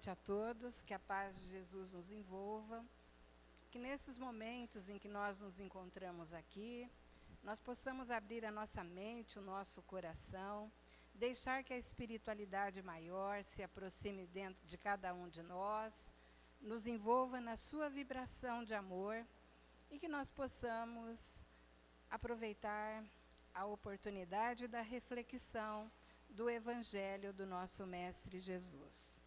noite a todos, que a paz de Jesus nos envolva, que nesses momentos em que nós nos encontramos aqui, nós possamos abrir a nossa mente, o nosso coração, deixar que a espiritualidade maior se aproxime dentro de cada um de nós, nos envolva na sua vibração de amor e que nós possamos aproveitar a oportunidade da reflexão do Evangelho do nosso Mestre Jesus.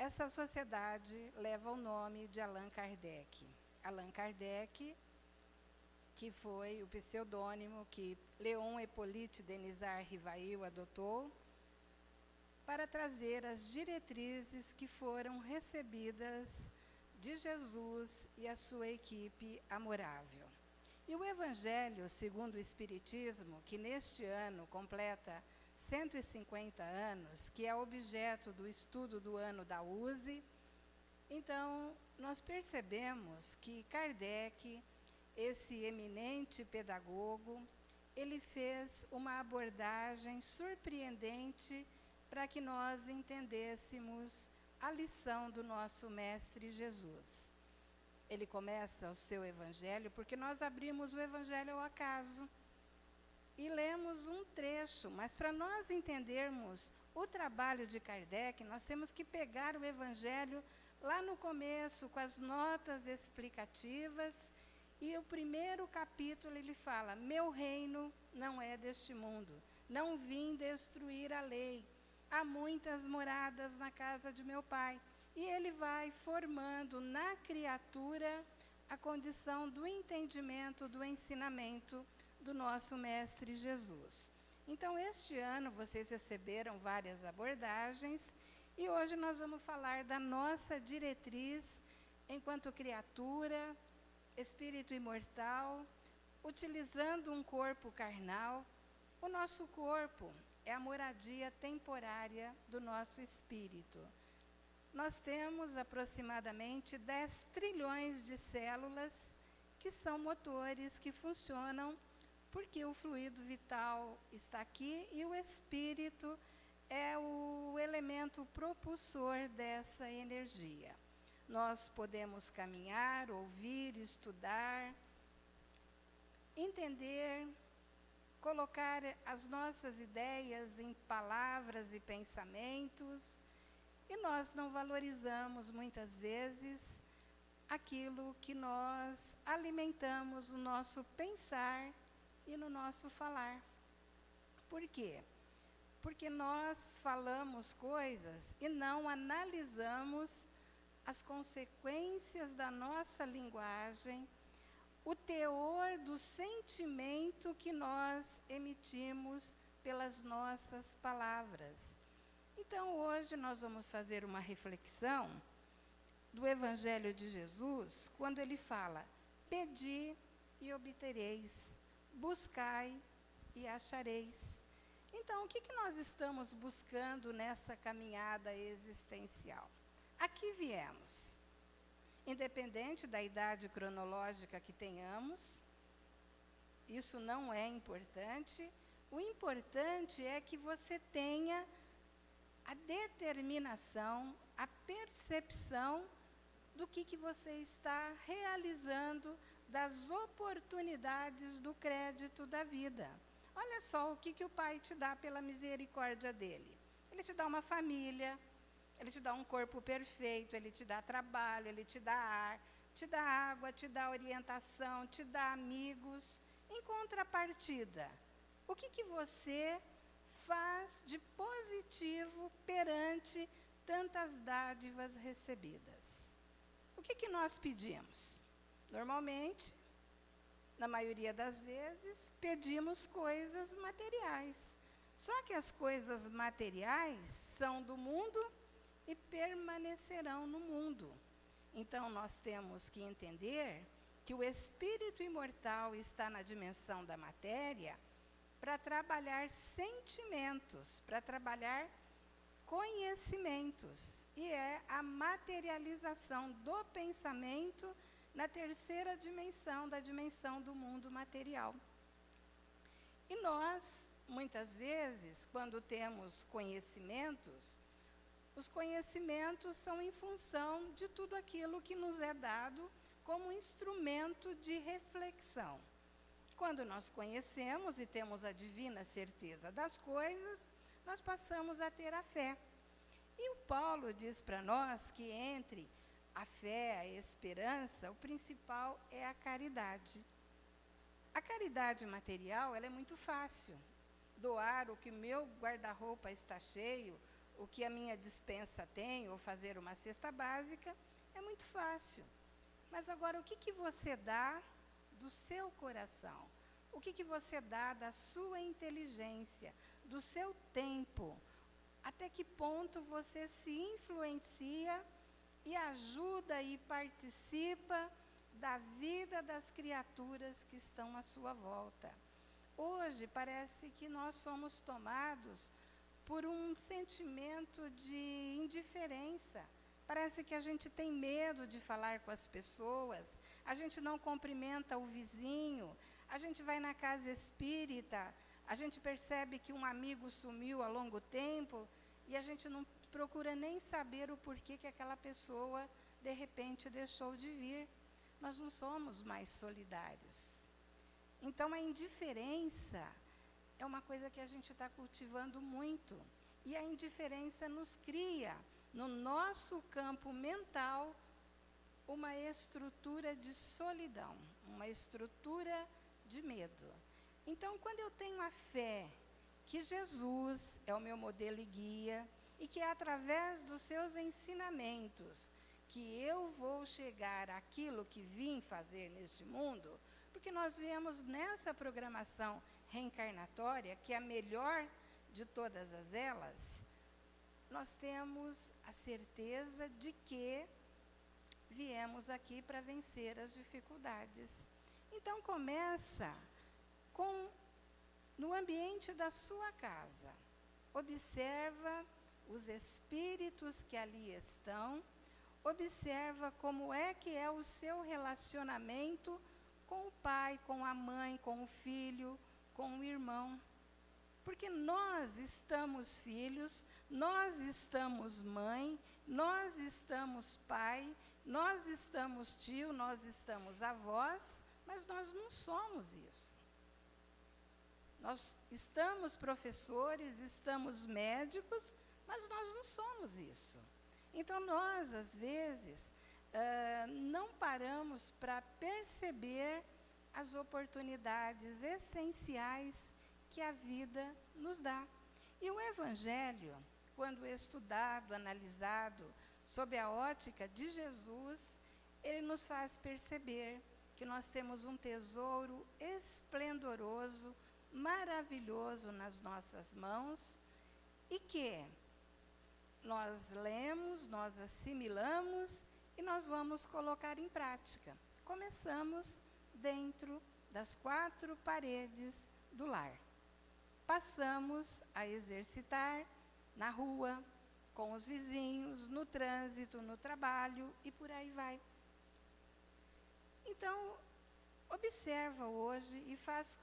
Essa sociedade leva o nome de Allan Kardec. Allan Kardec, que foi o pseudônimo que Léon Hippolyte Denisard Rivail adotou para trazer as diretrizes que foram recebidas de Jesus e a sua equipe amorável. E o Evangelho, segundo o Espiritismo, que neste ano completa 150 anos, que é objeto do estudo do ano da USE, então nós percebemos que Kardec, esse eminente pedagogo, ele fez uma abordagem surpreendente para que nós entendêssemos a lição do nosso Mestre Jesus. Ele começa o seu Evangelho, porque nós abrimos o Evangelho ao acaso e lemos um trecho, mas para nós entendermos o trabalho de Kardec, nós temos que pegar o Evangelho lá no começo, com as notas explicativas, e o primeiro capítulo ele fala: meu reino não é deste mundo, não vim destruir a lei, há muitas moradas na casa de meu Pai. E ele vai formando na criatura a condição do entendimento, do ensinamento do nosso Mestre Jesus. Então, este ano, vocês receberam várias abordagens, e hoje nós vamos falar da nossa diretriz enquanto criatura, espírito imortal, utilizando um corpo carnal. O nosso corpo é a moradia temporária do nosso espírito. Nós temos aproximadamente 10 trilhões de células que são motores que funcionam porque o fluido vital está aqui e o espírito é o elemento propulsor dessa energia. Nós podemos caminhar, ouvir, estudar, entender, colocar as nossas ideias em palavras e pensamentos, e nós não valorizamos muitas vezes aquilo que nós alimentamos no nosso pensar e no nosso falar. Por quê? Porque nós falamos coisas e não analisamos as consequências da nossa linguagem, o teor do sentimento que nós emitimos pelas nossas palavras. Então, hoje nós vamos fazer uma reflexão do Evangelho de Jesus, quando ele fala: pedi e obtereis, buscai e achareis. Então, o que nós estamos buscando nessa caminhada existencial? Aqui viemos. Independente da idade cronológica que tenhamos, isso não é importante. O importante é que você tenha a determinação, a percepção do que você está realizando, das oportunidades do crédito da vida. Olha só o que o Pai te dá pela misericórdia dele. Ele te dá uma família, ele te dá um corpo perfeito, ele te dá trabalho, ele te dá ar, te dá água, te dá orientação, te dá amigos. Em contrapartida, o que você faz de positivo perante tantas dádivas recebidas? O que nós pedimos? Normalmente, na maioria das vezes, pedimos coisas materiais. Só que as coisas materiais são do mundo e permanecerão no mundo. Então, nós temos que entender que o espírito imortal está na dimensão da matéria para trabalhar sentimentos, para trabalhar conhecimentos. E é a materialização do pensamento na terceira dimensão, da dimensão do mundo material. E nós, muitas vezes, quando temos conhecimentos, Os conhecimentos são em função de tudo aquilo que nos é dado como instrumento de reflexão. Quando nós conhecemos e temos a divina certeza das coisas, nós passamos a ter a fé. E o Paulo diz para nós que entre a fé, a esperança, o principal é a caridade. A caridade material, ela é muito fácil. Doar o que meu guarda-roupa está cheio, o que a minha despensa tem, ou fazer uma cesta básica, é muito fácil. Mas agora, o que você dá do seu coração? O que você dá da sua inteligência, do seu tempo? Até que ponto você se influencia e ajuda e participa da vida das criaturas que estão à sua volta? Hoje parece que nós somos tomados por um sentimento de indiferença. Parece que a gente tem medo de falar com as pessoas, a gente não cumprimenta o vizinho, a gente vai na casa espírita, a gente percebe que um amigo sumiu há longo tempo e a gente não procura nem saber o porquê que aquela pessoa, de repente, deixou de vir. Nós não somos mais solidários. Então, a indiferença é uma coisa que a gente está cultivando muito. E a indiferença nos cria, no nosso campo mental, uma estrutura de solidão, uma estrutura de medo. Então, quando eu tenho a fé que Jesus é o meu modelo e guia, e que é através dos seus ensinamentos que eu vou chegar àquilo que vim fazer neste mundo, porque nós viemos nessa programação reencarnatória, que é a melhor de todas elas, nós temos a certeza de que viemos aqui para vencer as dificuldades. Então, começa no ambiente da sua casa. Observa os espíritos que ali estão, observa como é que é o seu relacionamento com o pai, com a mãe, com o filho, com o irmão. Porque nós estamos filhos, nós estamos mãe, nós estamos pai, nós estamos tio, nós estamos avós, mas nós não somos isso. Nós estamos professores, estamos médicos, mas nós não somos isso. Então, nós, às vezes, não paramos para perceber as oportunidades essenciais que a vida nos dá. E o Evangelho, quando estudado, analisado, sob a ótica de Jesus, ele nos faz perceber que nós temos um tesouro esplendoroso, maravilhoso nas nossas mãos, e que nós lemos, nós assimilamos e nós vamos colocar em prática. Começamos dentro das 4 paredes do lar. Passamos a exercitar na rua, com os vizinhos, no trânsito, no trabalho e por aí vai. Então, observa hoje e faz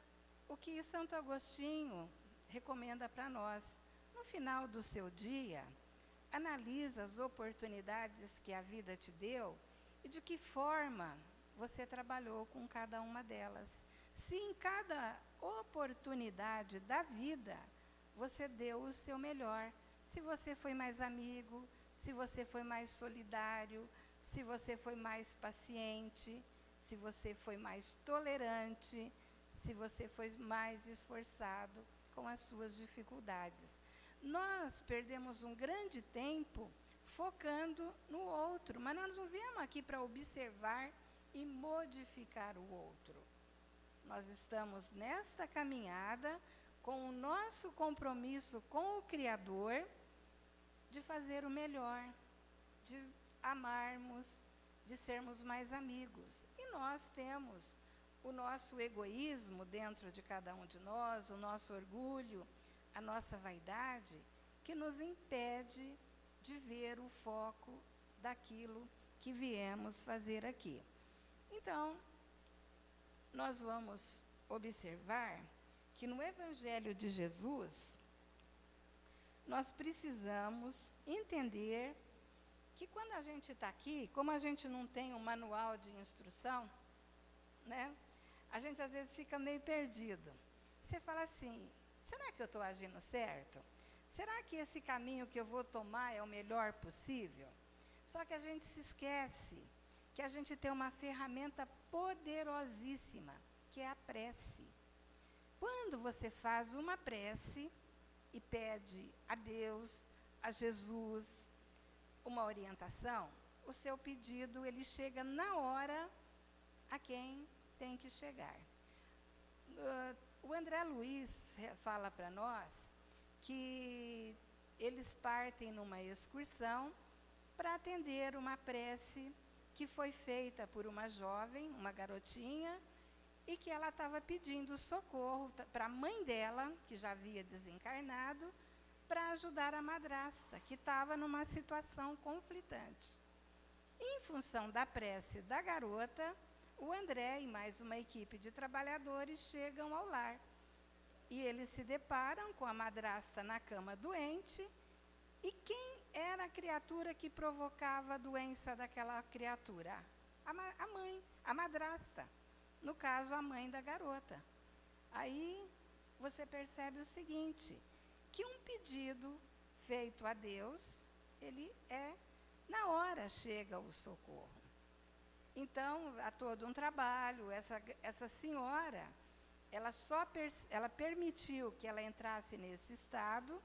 o que Santo Agostinho recomenda para nós. No final do seu dia, analisa as oportunidades que a vida te deu e de que forma você trabalhou com cada uma delas. Se em cada oportunidade da vida você deu o seu melhor, se você foi mais amigo, se você foi mais solidário, se você foi mais paciente, se você foi mais tolerante, se você foi mais esforçado com as suas dificuldades. Nós perdemos um grande tempo focando no outro, mas nós não viemos aqui para observar e modificar o outro. Nós estamos nesta caminhada com o nosso compromisso com o Criador de fazer o melhor, de amarmos, de sermos mais amigos. E nós temos o nosso egoísmo dentro de cada um de nós, o nosso orgulho, a nossa vaidade, que nos impede de ver o foco daquilo que viemos fazer aqui. Então, nós vamos observar que no Evangelho de Jesus, nós precisamos entender que quando a gente está aqui, como a gente não tem um manual de instrução, né, a gente às vezes fica meio perdido. Você fala assim, será que eu estou agindo certo? Será que esse caminho que eu vou tomar é o melhor possível? Só que a gente se esquece que a gente tem uma ferramenta poderosíssima, que é a prece. Quando você faz uma prece e pede a Deus, a Jesus, uma orientação, o seu pedido ele chega na hora a quem tem que chegar. O André Luiz fala para nós que eles partem numa excursão para atender uma prece que foi feita por uma jovem, uma garotinha, e que ela estava pedindo socorro para a mãe dela, que já havia desencarnado, para ajudar a madrasta, que estava numa situação conflitante. Em função da prece da garota, o André e mais uma equipe de trabalhadores chegam ao lar. E eles se deparam com a madrasta na cama doente. E quem era a criatura que provocava a doença daquela criatura? A mãe, a madrasta. No caso, a mãe da garota. Aí você percebe o seguinte, que um pedido feito a Deus, na hora chega o socorro. Então, há todo um trabalho, essa senhora, ela permitiu que ela entrasse nesse estado,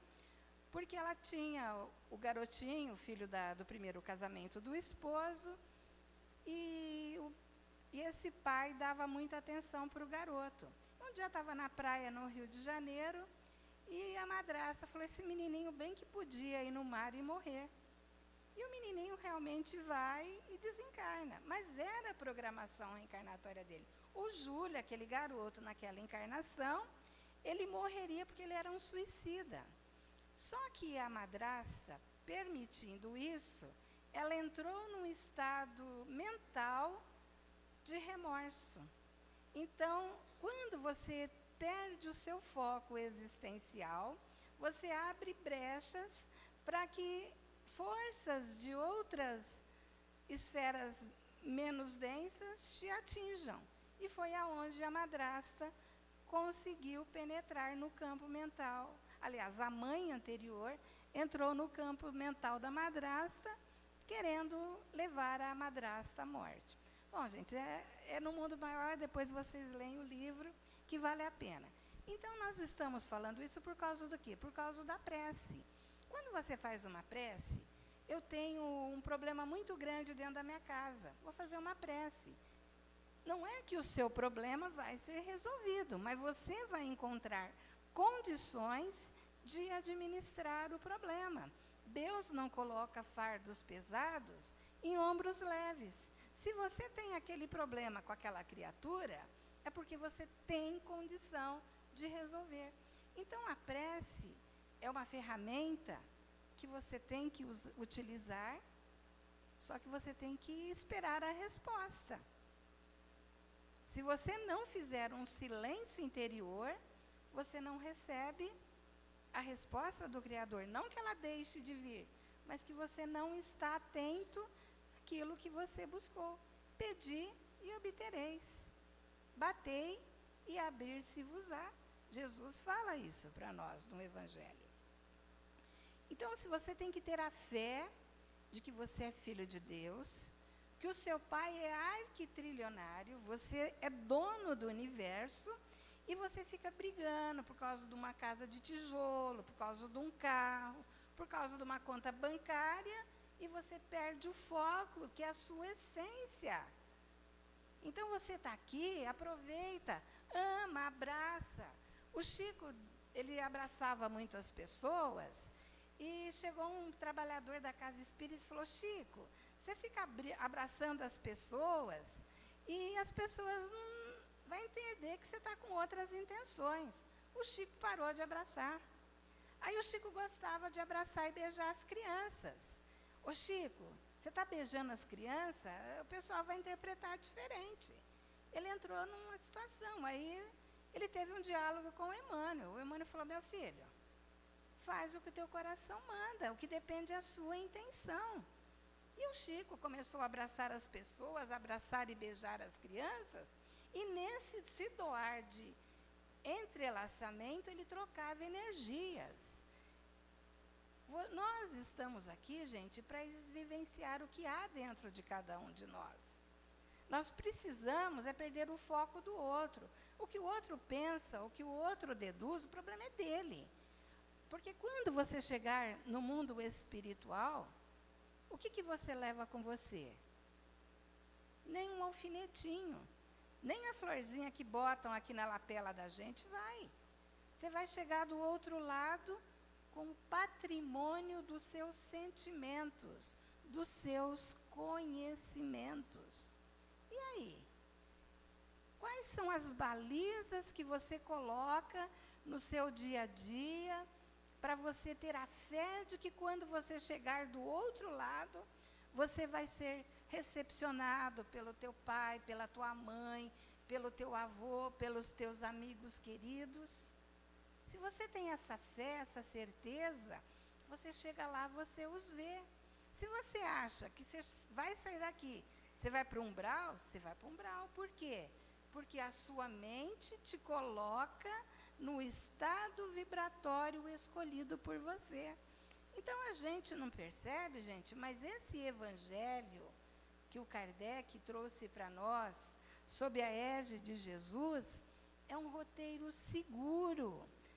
porque ela tinha o garotinho, filho do primeiro casamento do esposo, e esse pai dava muita atenção para o garoto. Um dia estava na praia no Rio de Janeiro, e a madrasta falou, esse menininho bem que podia ir no mar e morrer. E o menininho realmente vai e desencarna. Mas era a programação reencarnatória dele. O Júlio, aquele garoto naquela encarnação, ele morreria porque ele era um suicida. Só que a madrasta, permitindo isso, ela entrou num estado mental de remorso. Então, quando você perde o seu foco existencial, você abre brechas para que forças de outras esferas menos densas te atinjam. E foi aonde a madrasta conseguiu penetrar no campo mental. Aliás, a mãe anterior entrou no campo mental da madrasta, querendo levar a madrasta à morte. Bom, gente, é no mundo maior, depois vocês leem o livro, que vale a pena. Então, nós estamos falando isso por causa do quê? Por causa da prece. Quando você faz uma prece, eu tenho um problema muito grande dentro da minha casa, vou fazer uma prece. Não é que o seu problema vai ser resolvido, mas você vai encontrar condições de administrar o problema. Deus não coloca fardos pesados em ombros leves. Se você tem aquele problema com aquela criatura, é porque você tem condição de resolver. Então, a prece é uma ferramenta que você tem que utilizar, só que você tem que esperar a resposta. Se você não fizer um silêncio interior, você não recebe a resposta do Criador. Não que ela deixe de vir, mas que você não está atento àquilo que você buscou. Pedi e obtereis. Batei e abrir-se-vos-á. Jesus fala isso para nós no Evangelho. Então, se você tem que ter a fé de que você é filho de Deus, que o seu pai é arquitrilionário, você é dono do universo, e você fica brigando por causa de uma casa de tijolo, por causa de um carro, por causa de uma conta bancária, e você perde o foco, que é a sua essência. Então, você está aqui, aproveita, ama, abraça. O Chico, ele abraçava muito as pessoas, e chegou um trabalhador da casa espírita e falou, Chico, você fica abraçando as pessoas, e as pessoas não vão entender que você está com outras intenções. O Chico parou de abraçar. Aí o Chico gostava de abraçar e beijar as crianças. Ô Chico, você está beijando as crianças, o pessoal vai interpretar diferente. Ele entrou numa situação, aí ele teve um diálogo com o Emmanuel. O Emmanuel falou, meu filho, faz o que o teu coração manda, o que depende da sua intenção. E o Chico começou a abraçar as pessoas, abraçar e beijar as crianças, e nesse se doar de entrelaçamento, ele trocava energias. Nós estamos aqui, gente, para vivenciar o que há dentro de cada um de nós. Nós precisamos perder o foco do outro. O que o outro pensa, o que o outro deduz, o problema é dele. Porque quando você chegar no mundo espiritual, o que você leva com você? Nem um alfinetinho, nem a florzinha que botam aqui na lapela da gente vai. Você vai chegar do outro lado com o patrimônio dos seus sentimentos, dos seus conhecimentos. E aí? Quais são as balizas que você coloca no seu dia a dia para você ter a fé de que quando você chegar do outro lado, você vai ser recepcionado pelo teu pai, pela tua mãe, pelo teu avô, pelos teus amigos queridos? Se você tem essa fé, essa certeza, você chega lá, você os vê. Se você acha que você vai sair daqui, você vai para o umbral, você vai para o umbral. Por quê? Porque a sua mente te coloca no estado vibratório escolhido por você. Então, a gente não percebe, gente, mas esse evangelho que o Kardec trouxe para nós, sob a égide de Jesus, é um roteiro seguro.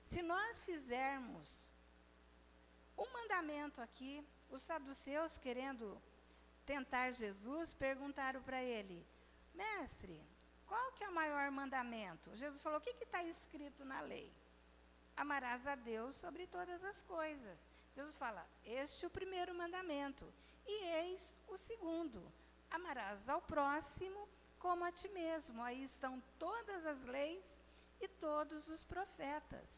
Se nós fizermos um mandamento aqui, os saduceus, querendo tentar Jesus, perguntaram para ele: mestre, qual que é o maior mandamento? Jesus falou: o que está escrito na lei? Amarás a Deus sobre todas as coisas. Jesus fala: este é o primeiro mandamento. E eis o segundo: amarás ao próximo como a ti mesmo. Aí estão todas as leis e todos os profetas.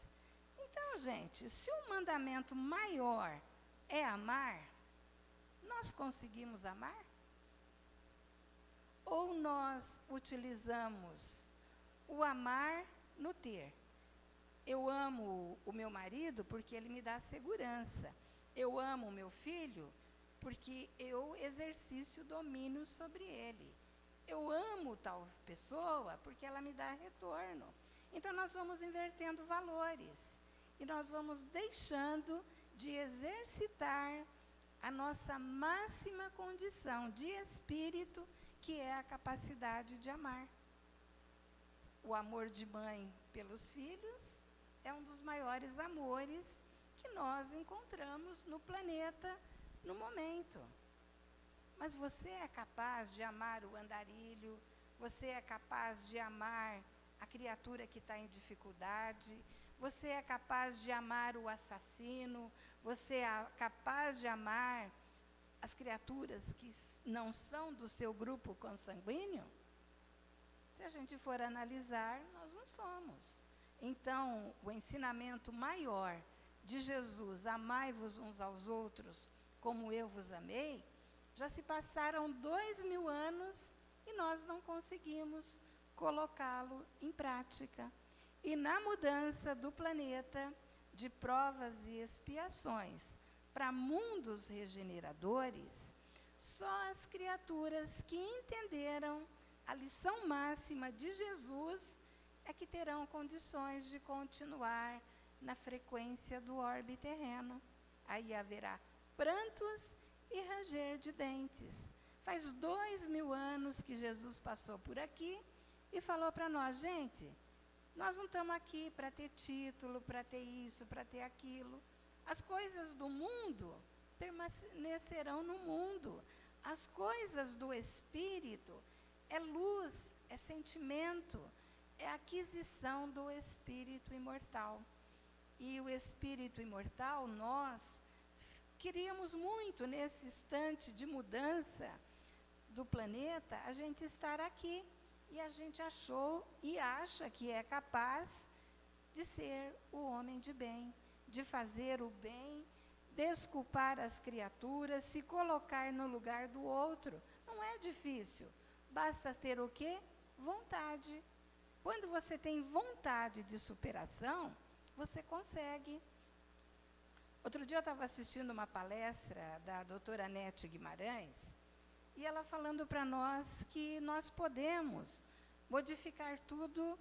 Então, gente, se o mandamento maior é amar, nós conseguimos amar? Ou nós utilizamos o amar no ter? Eu amo o meu marido porque ele me dá segurança. Eu amo o meu filho porque eu exercício domínio sobre ele. Eu amo tal pessoa porque ela me dá retorno. Então, nós vamos invertendo valores. E nós vamos deixando de exercitar a nossa máxima condição de espírito, que é a capacidade de amar. O amor de mãe pelos filhos é um dos maiores amores que nós encontramos no planeta no momento. Mas você é capaz de amar o andarilho? Você é capaz de amar a criatura que está em dificuldade? Você é capaz de amar o assassino? Você é capaz de amar as criaturas que não são do seu grupo consanguíneo? Se a gente for analisar, nós não somos. Então, o ensinamento maior de Jesus, amai-vos uns aos outros como eu vos amei, já se passaram 2000 anos e nós não conseguimos colocá-lo em prática. E na mudança do planeta de provas e expiações para mundos regeneradores, só as criaturas que entenderam a lição máxima de Jesus é que terão condições de continuar na frequência do orbe terreno. Aí haverá prantos e ranger de dentes. Faz 2000 anos que Jesus passou por aqui e falou para nós: gente, nós não estamos aqui para ter título, para ter isso, para ter aquilo. As coisas do mundo permanecerão no mundo. As coisas do espírito é luz, é sentimento, é aquisição do espírito imortal. E o espírito imortal, nós queríamos muito, nesse instante de mudança do planeta, a gente estar aqui. E a gente achou e acha que é capaz de ser o homem de bem, de fazer o bem, desculpar as criaturas, se colocar no lugar do outro. Não é difícil, basta ter o quê? Vontade. Quando você tem vontade de superação, você consegue. Outro dia eu estava assistindo uma palestra da doutora Nete Guimarães, e ela falando para nós que nós podemos modificar tudo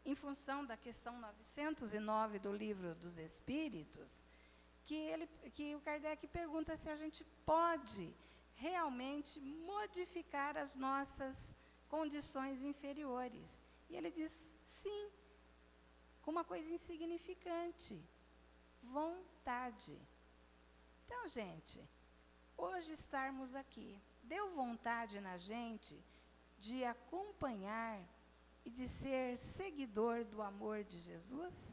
em função da questão 909 do Livro dos Espíritos, que o Kardec pergunta se a gente pode realmente modificar as nossas condições inferiores. E ele diz, sim, com uma coisa insignificante, vontade. Então, gente, hoje estarmos aqui, deu vontade na gente de acompanhar e de ser seguidor do amor de Jesus?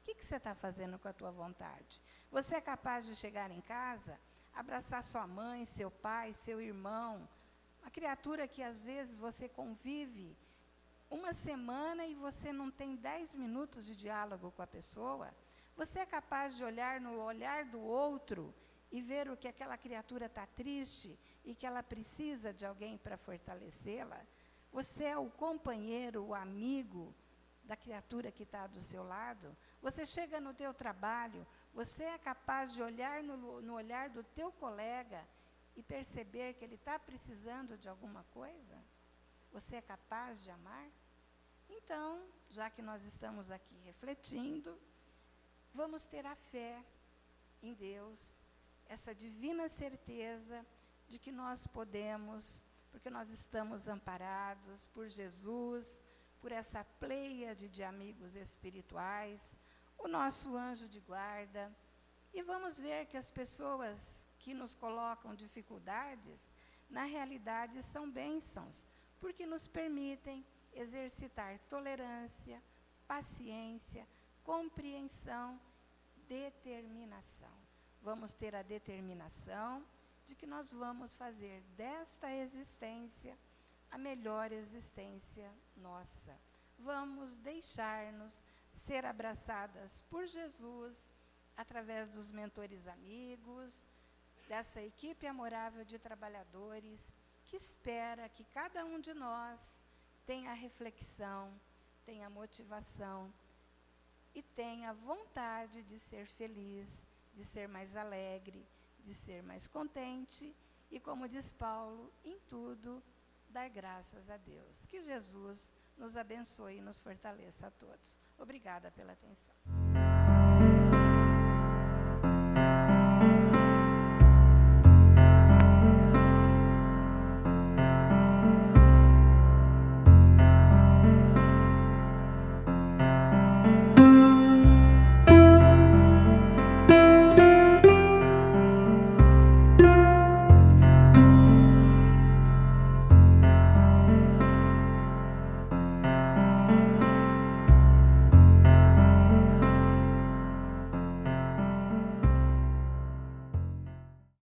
O que você está fazendo com a tua vontade? Você é capaz de chegar em casa, abraçar sua mãe, seu pai, seu irmão, uma criatura que às vezes você convive uma semana e você não tem 10 minutos de diálogo com a pessoa? Você é capaz de olhar no olhar do outro e ver o que aquela criatura está triste e que ela precisa de alguém para fortalecê-la? Você é o companheiro, o amigo da criatura que está do seu lado? Você chega no teu trabalho, você é capaz de olhar no olhar do teu colega e perceber que ele está precisando de alguma coisa? Você é capaz de amar? Então, já que nós estamos aqui refletindo, vamos ter a fé em Deus, essa divina certeza de que nós podemos, porque nós estamos amparados por Jesus, por essa pleiade de amigos espirituais, o nosso anjo de guarda, e vamos ver que as pessoas que nos colocam dificuldades, na realidade são bênçãos, porque nos permitem exercitar tolerância, paciência, compreensão, determinação. Vamos ter a determinação de que nós vamos fazer desta existência a melhor existência nossa. Vamos deixar-nos ser abraçadas por Jesus através dos mentores amigos, dessa equipe amorável de trabalhadores que espera que cada um de nós tenha reflexão, tenha motivação e tenha vontade de ser feliz, de ser mais alegre, de ser mais contente e, como diz Paulo, em tudo dar graças a Deus. Que Jesus nos abençoe e nos fortaleça a todos. Obrigada pela atenção.